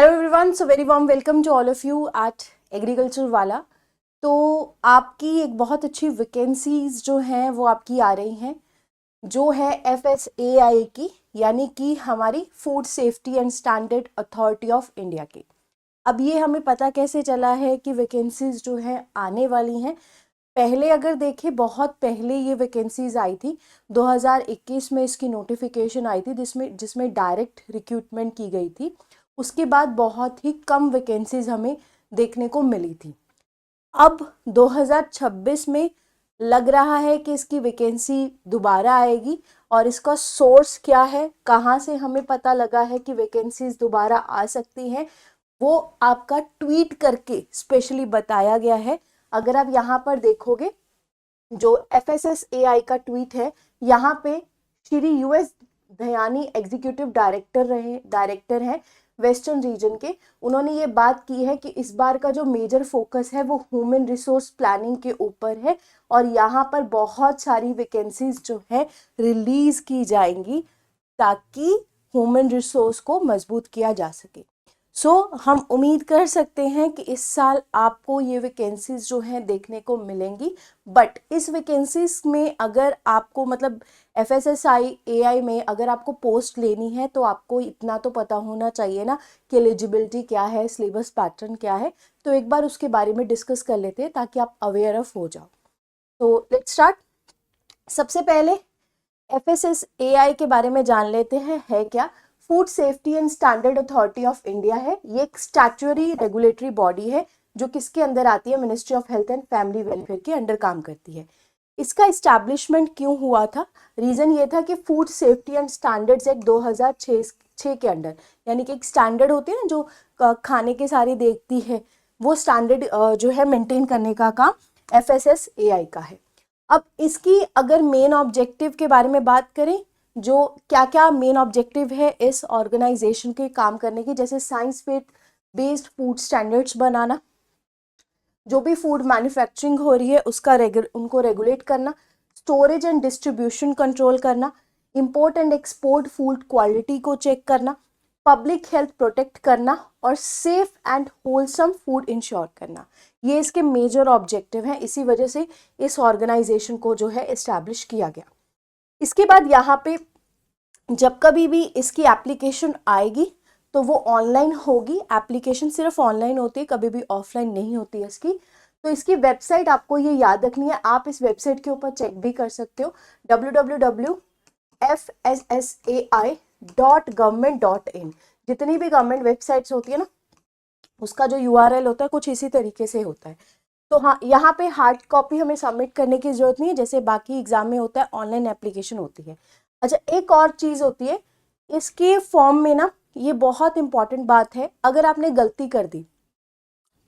Hello everyone, so very warm welcome to all of you at agriculture वाला। तो आपकी एक बहुत अच्छी वैकेंसीज जो हैं वो आपकी आ रही हैं, जो है FSAI की, यानी कि हमारी food safety and standard authority of India की। अब ये हमें पता कैसे चला है कि वैकेंसीज जो है आने वाली हैं। पहले अगर देखें, बहुत पहले ये वैकेंसीज आई थी, 2021 में इसकी नोटिफिकेशन आई थी जिसमें जिसमें डायरेक्ट रिक्रूटमेंट की गई थी। उसके बाद बहुत ही कम वैकेंसीज हमें देखने को मिली थी। अब 2026 में लग रहा है कि इसकी वैकेंसी दोबारा आएगी। और इसका सोर्स क्या है, कहाँ से हमें पता लगा है कि वैकेंसीज दोबारा आ सकती हैं, वो आपका ट्वीट करके स्पेशली बताया गया है। अगर आप यहाँ पर देखोगे, जो FSSAI का ट्वीट है, यहाँ पे श्री US दयानी एग्जीक्यूटिव डायरेक्टर हैं वेस्टर्न रीजन के। उन्होंने ये बात की है कि इस बार का जो मेजर फोकस है वो ह्यूमन रिसोर्स प्लानिंग के ऊपर है, और यहाँ पर बहुत सारी वैकेंसीज जो है रिलीज की जाएंगी ताकि ह्यूमन रिसोर्स को मजबूत किया जा सके। हम उम्मीद कर सकते हैं कि इस साल आपको ये वैकेंसीज जो हैं देखने को मिलेंगी। बट इस वैकेंसीज में अगर आपको मतलब FSSAI में अगर आपको पोस्ट लेनी है तो आपको इतना तो पता होना चाहिए ना कि एलिजिबिलिटी क्या है, सिलेबस पैटर्न क्या है। तो एक बार उसके बारे में डिस्कस कर लेते हैं ताकि आप अवेयर ऑफ हो जाओ। तो लेट्स स्टार्ट। सबसे पहले FSSAI के बारे में जान लेते हैं, है क्या। Food safety and standard authority of India है। ये एक स्टैट्यूटरी रेगुलेटरी बॉडी है जो किसके अंदर आती है, ministry of health and family welfare के अंडर काम करती है। इसका इस्टेब्लिशमेंट क्यों हुआ था, रीजन ये था कि food safety and standards act 2006 के अंडर, यानी कि एक स्टैंडर्ड होती है ना जो खाने के सारे देखती है, वो स्टैंडर्ड जो है मेंटेन करने का काम FSSAI का है। अब इसकी अगर मेन ऑब्जेक्टिव के बारे में बात करें, जो क्या क्या मेन ऑब्जेक्टिव है इस ऑर्गेनाइजेशन के काम करने की, जैसे साइंस बेस्ड फूड स्टैंडर्ड्स बनाना, जो भी फूड मैन्युफैक्चरिंग हो रही है उसका उनको रेगुलेट करना, स्टोरेज एंड डिस्ट्रीब्यूशन कंट्रोल करना, import and export food quality को चेक करना, पब्लिक हेल्थ प्रोटेक्ट करना और safe and wholesome food ensure करना। ये इसके मेजर ऑब्जेक्टिव हैं। इसी वजह से इस ऑर्गेनाइजेशन को जो है एस्टैब्लिश किया गया। इसके बाद यहाँ पे जब कभी भी इसकी एप्लीकेशन आएगी तो वो ऑनलाइन होगी। एप्लीकेशन सिर्फ ऑनलाइन होती है, कभी भी ऑफलाइन नहीं होती है इसकी। तो इसकी वेबसाइट आपको ये याद रखनी है, आप इस वेबसाइट के ऊपर चेक भी कर सकते हो, www.fssai.government.in। जितनी भी गवर्नमेंट वेबसाइट्स होती है ना, उसका जो URL होता है कुछ इसी तरीके से होता है। तो हाँ, यहाँ पे हार्ड कॉपी हमें सबमिट करने की जरूरत नहीं है, जैसे बाकी एग्जाम में होता है, ऑनलाइन एप्लीकेशन होती है। अच्छा, एक और चीज होती है इसके फॉर्म में ना, ये बहुत इंपॉर्टेंट बात है, अगर आपने गलती कर दी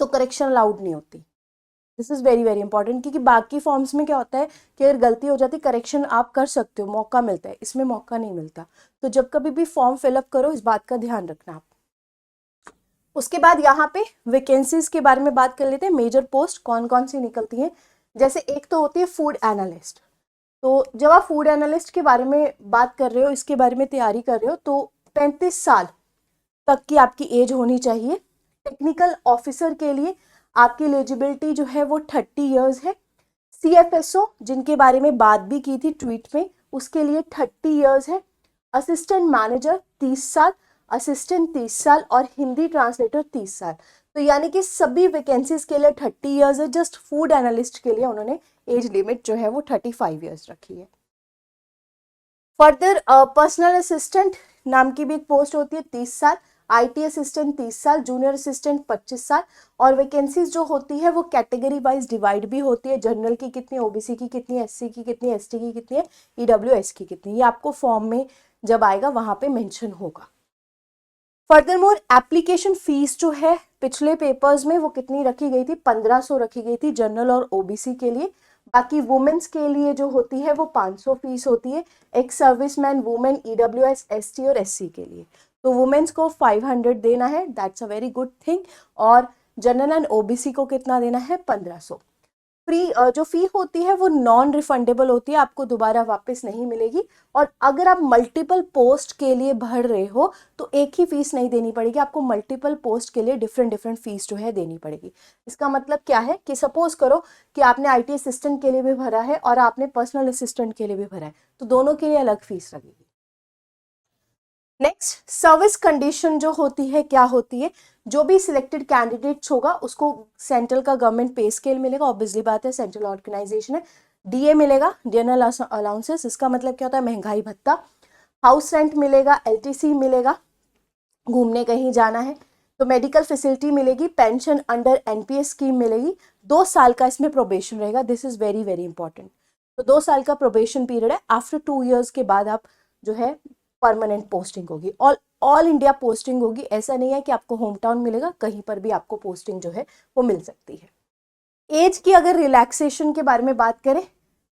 तो करेक्शन अलाउड नहीं होती। This is very very important, क्योंकि बाकी फॉर्म्स में क्या होता है कि अगर गलती हो जाती करेक्शन आप कर सकते हो, मौका मिलता है, इसमें मौका नहीं मिलता। तो जब कभी भी फॉर्म फिलअप करो इस बात का ध्यान रखना आप। उसके बाद यहाँ पे वैकेंसीज के बारे में बात कर लेते हैं। मेजर पोस्ट कौन कौन सी निकलती हैं, जैसे एक तो होती है फूड एनालिस्ट। तो जब आप फूड एनालिस्ट के बारे में बात कर रहे हो, इसके बारे में तैयारी कर रहे हो, तो 35 साल तक की आपकी एज होनी चाहिए। टेक्निकल ऑफिसर के लिए आपकी एलिजिबिलिटी जो है वो 30 इयर्स है। CFSO जिनके बारे में बात भी की थी ट्वीट में, उसके लिए 30 इयर्स है। असिस्टेंट मैनेजर 30 साल, असिस्टेंट 30 साल और हिंदी ट्रांसलेटर 30 साल। तो यानी कि सभी वैकेंसीज के लिए 30 इयर्स है। जस्ट फूड एनालिस्ट के लिए उन्होंने एज लिमिट जो है वो 35 इयर्स रखी है। फर्दर पर्सनल असिस्टेंट नाम की भी एक पोस्ट होती है, 30 साल। IT असिस्टेंट 30 साल, जूनियर असिस्टेंट 25 साल। और वैकेंसीज जो होती है वो कैटेगरी वाइज डिवाइड भी होती है, जनरल की कितनी, OBC की कितनी, SC की कितनी, ST की कितनी है, EWS की कितनी। ये आपको फॉर्म में जब आएगा वहां पे मेंशन होगा। फर्दरमोर एप्लीकेशन फीस जो है पिछले पेपर्स में वो कितनी रखी गई थी, 1500 रखी गई थी जनरल और OBC के लिए। बाकी वुमेन्स के लिए जो होती है वो 500 फीस होती है। एक सर्विसमैन वुमेन, EWS, ST और SC के लिए तो वुमेन्स को 500 देना है, that's a very good thing. और जनरल एंड OBC को कितना देना है, 1500। जो फी होती है वो नॉन रिफंडेबल होती है, आपको दोबारा वापस नहीं मिलेगी। और अगर आप मल्टीपल पोस्ट के लिए भर रहे हो तो एक ही फीस नहीं देनी पड़ेगी, आपको मल्टीपल पोस्ट के लिए डिफरेंट डिफरेंट फीस जो है देनी पड़ेगी। इसका मतलब क्या है कि सपोज करो कि आपने IT असिस्टेंट के लिए भी भरा है और आपने पर्सनल असिस्टेंट के लिए भी भरा है, तो दोनों के लिए अलग फीस लगेगी। नेक्स्ट, सर्विस कंडीशन जो होती है क्या होती है, जो भी सिलेक्टेड कैंडिडेट्स होगा उसको सेंट्रल का गवर्नमेंट पे स्केल मिलेगा, ऑब्वियसली बात है सेंट्रल ऑर्गेनाइजेशन है। DA मिलेगा, डियरनल अलाउंसेस, इसका मतलब क्या होता है, महंगाई भत्ता। हाउस रेंट मिलेगा, LTC मिलेगा, घूमने कहीं जाना है तो मेडिकल फैसिलिटी मिलेगी, पेंशन अंडर NPS स्कीम मिलेगी। 2 साल का इसमें प्रोबेशन रहेगा, this is very very important. तो 2 साल का प्रोबेशन पीरियड है, आफ्टर 2 इयर्स के बाद आप जो है परमानेंट पोस्टिंग होगी, ऑल इंडिया पोस्टिंग होगी। ऐसा नहीं है कि आपको होम टाउन मिलेगा, कहीं पर भी आपको पोस्टिंग जो है वो मिल सकती है। एज की अगर रिलैक्सेशन के बारे में बात करें,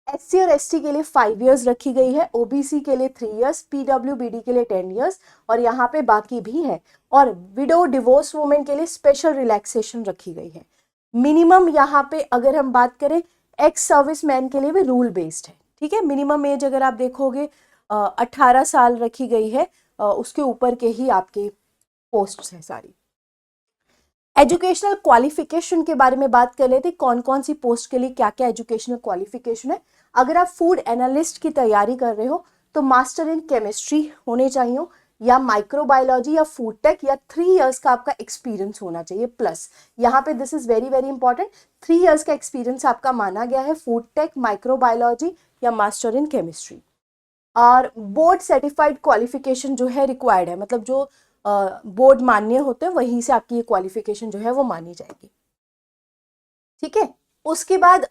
SC और ST के लिए 5 इयर्स रखी गई है, OBC के लिए 3 इयर्स, PWBD के लिए 10 इयर्स, और यहाँ पे बाकी भी है। और विडो डिवोर्स वुमेन के लिए स्पेशल रिलैक्सेशन रखी गई है। मिनिमम यहाँ पे अगर हम बात करें, एक्स सर्विस मैन के लिए भी रूल बेस्ड है, ठीक है। मिनिमम एज अगर आप देखोगे 18 साल रखी गई है, उसके ऊपर के ही आपके पोस्ट है सारी। एजुकेशनल क्वालिफिकेशन के बारे में बात कर लेते, कौन कौन सी पोस्ट के लिए क्या क्या एजुकेशनल क्वालिफिकेशन है। अगर आप फूड एनालिस्ट की तैयारी कर रहे हो तो मास्टर इन केमिस्ट्री होने चाहिए, या माइक्रोबायोलॉजी या फूड टेक, या 3 इयर्स का आपका एक्सपीरियंस होना चाहिए प्लस। यहाँ पे this is very very important, 3 years का एक्सपीरियंस आपका माना गया है फूड टेक, माइक्रोबायोलॉजी या मास्टर इन केमिस्ट्री। और बोर्ड सर्टिफाइड क्वालिफिकेशन जो है रिक्वायर्ड है, मतलब जो बोर्ड मान्य होते हैं वहीं से आपकी ये क्वालिफिकेशन जो है वो मानी जाएगी, ठीक है। उसके बाद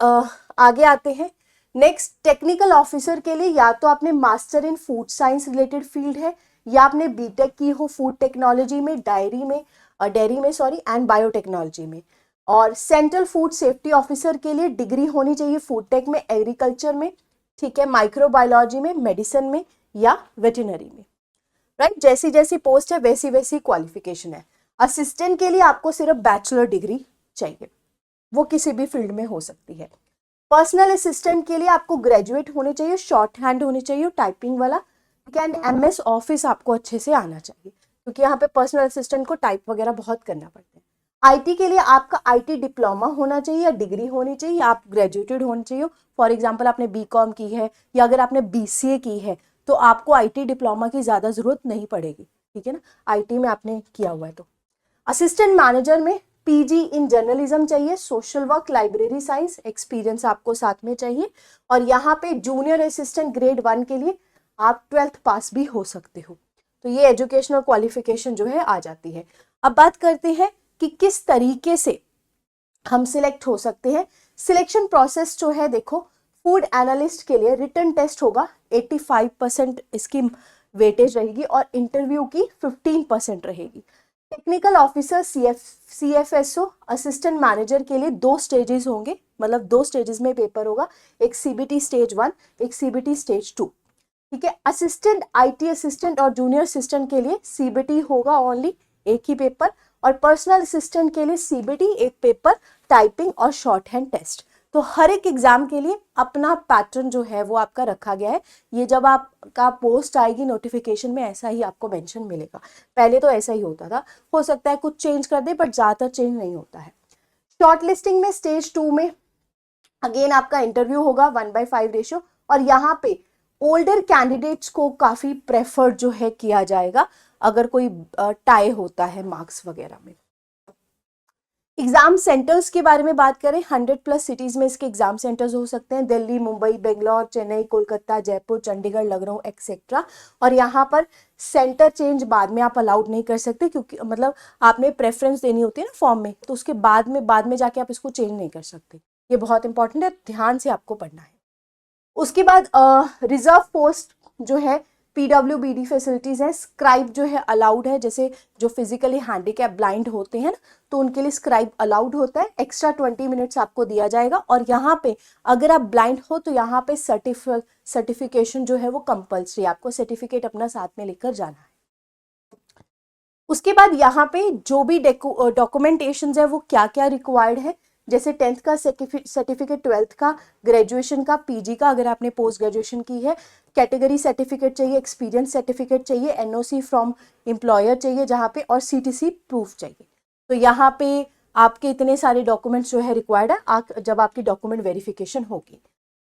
आगे आते हैं। नेक्स्ट, टेक्निकल ऑफिसर के लिए या तो आपने master in food science related field है, या आपने बीटेक की हो फूड टेक्नोलॉजी में, डेयरी में एंड बायोटेक्नोलॉजी में। और सेंट्रल फूड सेफ्टी ऑफिसर के लिए डिग्री होनी चाहिए फूड टेक में, एग्रीकल्चर में, ठीक है, माइक्रोबायोलॉजी में, मेडिसिन में या वेटरनरी में, राइट। जैसी जैसी पोस्ट है वैसी वैसी क्वालिफिकेशन है। असिस्टेंट के लिए आपको सिर्फ बैचलर डिग्री चाहिए, वो किसी भी फील्ड में हो सकती है। पर्सनल असिस्टेंट के लिए आपको ग्रेजुएट होने चाहिए, शॉर्ट हैंड होने चाहिए, टाइपिंग वाला, एंड MS ऑफिस आपको अच्छे से आना चाहिए, क्योंकि यहाँ पे पर्सनल असिस्टेंट को टाइप वगैरह बहुत करना पड़ता है। IT के लिए आपका IT डिप्लोमा होना चाहिए या डिग्री होनी चाहिए, आप ग्रेजुएटेड होने चाहिए। फॉर एग्जाम्पल आपने BCom की है या अगर आपने BCA की है तो आपको IT डिप्लोमा की ज़्यादा ज़रूरत नहीं पड़ेगी, ठीक है ना, IT में आपने किया हुआ है तो। असिस्टेंट मैनेजर में PG इन जर्नलिज्म चाहिए, social work, library science, experience आपको साथ में चाहिए। और यहाँ पे जूनियर असिस्टेंट ग्रेड 1 के लिए आप 12th पास भी हो सकते हो। तो ये एजुकेशनल क्वालिफिकेशन जो है आ जाती है। अब बात करते हैं कि किस तरीके से हम सिलेक्ट हो सकते हैं। सिलेक्शन प्रोसेस जो है देखो, फूड एनालिस्ट के लिए रिटन टेस्ट होगा, 85% इसकी वेटेज रहेगी और इंटरव्यू की 15% रहेगी। Technical officer CFSO assistant manager के लिए 2 स्टेजेस होंगे, मतलब 2 स्टेजेस में पेपर होगा, एक CBT स्टेज 1, एक CBT स्टेज 2, ठीक है। असिस्टेंट, IT असिस्टेंट और जूनियर असिस्टेंट के लिए CBT होगा ओनली, एक ही पेपर। और पर्सनल असिस्टेंट के लिए CBT, एक पेपर, टाइपिंग और शॉर्ट हैंड टेस्ट। तो हर एक एग्जाम के लिए अपना पैटर्न जो है वो आपका रखा गया है। ये जब आपका पोस्ट आएगी नोटिफिकेशन में ऐसा ही आपको मेंशन मिलेगा, पहले तो ऐसा ही होता था, हो सकता है कुछ चेंज कर दे बट ज़्यादातर चेंज नहीं होता है। शॉर्ट लिस्टिंग में स्टेज 2 में अगेन आपका इंटरव्यू होगा 1/5 रेशियो, और यहाँ पे ओल्डर कैंडिडेट्स को काफ़ी प्रेफर्ड जो है किया जाएगा अगर कोई टाई होता है मार्क्स वगैरह में। एग्जाम सेंटर्स के बारे में बात करें, 100+ सिटीज में इसके एग्जाम सेंटर्स हो सकते हैं, दिल्ली, मुंबई, बेंगलोर, चेन्नई, कोलकाता, जयपुर, चंडीगढ़, लखनऊ एक्सेट्रा। और यहाँ पर सेंटर चेंज बाद में आप अलाउड नहीं कर सकते, क्योंकि मतलब आपने प्रेफरेंस देनी होती है ना फॉर्म में, तो उसके बाद में जाके आप इसको चेंज नहीं कर सकते। ये बहुत इंपॉर्टेंट है, ध्यान से आपको पढ़ना है। उसके बाद रिजर्व पोस्ट जो है PWBD फैसिलिटीज़ हैं, स्क्राइब जो है अलाउड है, जैसे जो फिजिकली हैंडीकैप ब्लाइंड होते हैं ना तो उनके लिए स्क्राइब अलाउड होता है, एक्स्ट्रा 20 मिनट्स आपको दिया जाएगा। और यहाँ पे अगर आप ब्लाइंड हो तो यहाँ पे सर्टिफिकेशन जो है वो कंपल्सरी, आपको सर्टिफिकेट अपना साथ में लेकर जाना है। उसके बाद यहाँ पे जो भी डॉक्यूमेंटेशन है वो क्या क्या रिक्वायर्ड है, जैसे 10th का सर्टिफिकेट, 12th का, ग्रेजुएशन का, पीजी का अगर आपने पोस्ट ग्रेजुएशन की है, कैटेगरी सर्टिफिकेट चाहिए, एक्सपीरियंस सर्टिफिकेट चाहिए, एनओसी फ्रॉम एम्प्लॉयर चाहिए जहाँ पे, और सीटीसी प्रूफ चाहिए। तो यहाँ पे आपके इतने सारे डॉक्यूमेंट्स जो है रिक्वायर्ड है जब आपकी डॉक्यूमेंट वेरिफिकेशन होगी।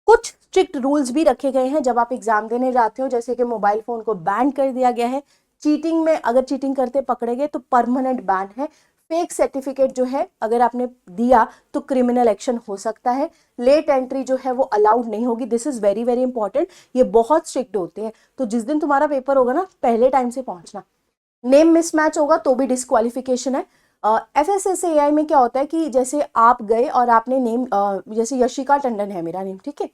कुछ स्ट्रिक्ट रूल्स भी रखे गए हैं जब आप एग्जाम देने जाते हो, जैसे कि मोबाइल फोन को बैन कर दिया गया है, चीटिंग में अगर चीटिंग करते पकड़े गए तो परमानेंट बैन है, फेक सर्टिफिकेट जो है अगर आपने दिया तो क्रिमिनल एक्शन हो सकता है, लेट एंट्री जो है वो अलाउड नहीं होगी, this is very very important, ये बहुत स्ट्रिक्ट होते हैं। तो जिस दिन तुम्हारा पेपर होगा ना, पहले टाइम से पहुंचना। नेम मिसमैच होगा तो भी डिस्क्वालिफिकेशन है। FSSAI में क्या होता है कि जैसे आप गए और आपने नेम, जैसे यशिका टंडन है मेरा नेम, ठीक है,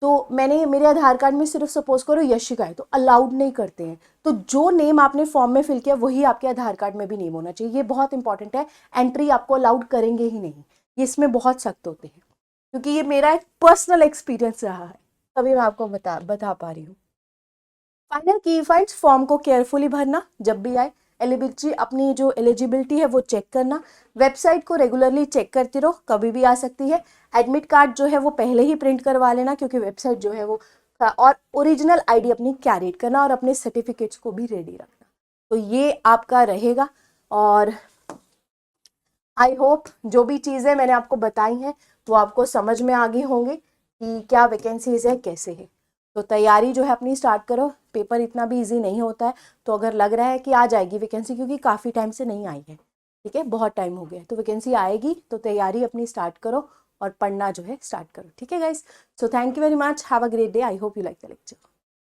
तो मैंने मेरे आधार कार्ड में सिर्फ सपोज करो यशिका है, तो अलाउड नहीं करते हैं। तो जो नेम आपने फॉर्म में फिल किया वही आपके आधार कार्ड में भी नेम होना चाहिए, ये बहुत इंपॉर्टेंट है। एंट्री आपको अलाउड करेंगे ही नहीं, ये इसमें बहुत सख्त होते हैं, क्योंकि ये मेरा एक पर्सनल एक्सपीरियंस रहा है, तभी मैं आपको बता पा रही हूँ। फाइनल की फाइंड्स, फॉर्म को केयरफुली भरना, जब भी आए एलिजिबिलिटी, अपनी जो एलिजिबिलिटी है वो चेक करना, वेबसाइट को रेगुलरली चेक करते रहो, कभी भी आ सकती है। एडमिट कार्ड जो है वो पहले ही प्रिंट करवा लेना, क्योंकि वेबसाइट जो है वो, और ओरिजिनल आईडी अपनी कैरी करना, और अपने सर्टिफिकेट्स को भी रेडी रखना। तो ये आपका रहेगा, और आई होप जो भी चीज़ें मैंने आपको बताई हैं वो आपको समझ में आ गई होंगी कि क्या वैकेंसीज है, कैसे है। तो तैयारी जो है अपनी स्टार्ट करो, पेपर इतना भी इजी नहीं होता है, तो अगर लग रहा है कि आ जाएगी वैकेंसी, क्योंकि काफ़ी टाइम से नहीं आई है, ठीक है, बहुत टाइम हो गया है, तो वैकेंसी आएगी, तो तैयारी अपनी स्टार्ट करो और पढ़ना जो है स्टार्ट करो, ठीक है guys. So thank you very much, have a great day, I hope you like the lecture.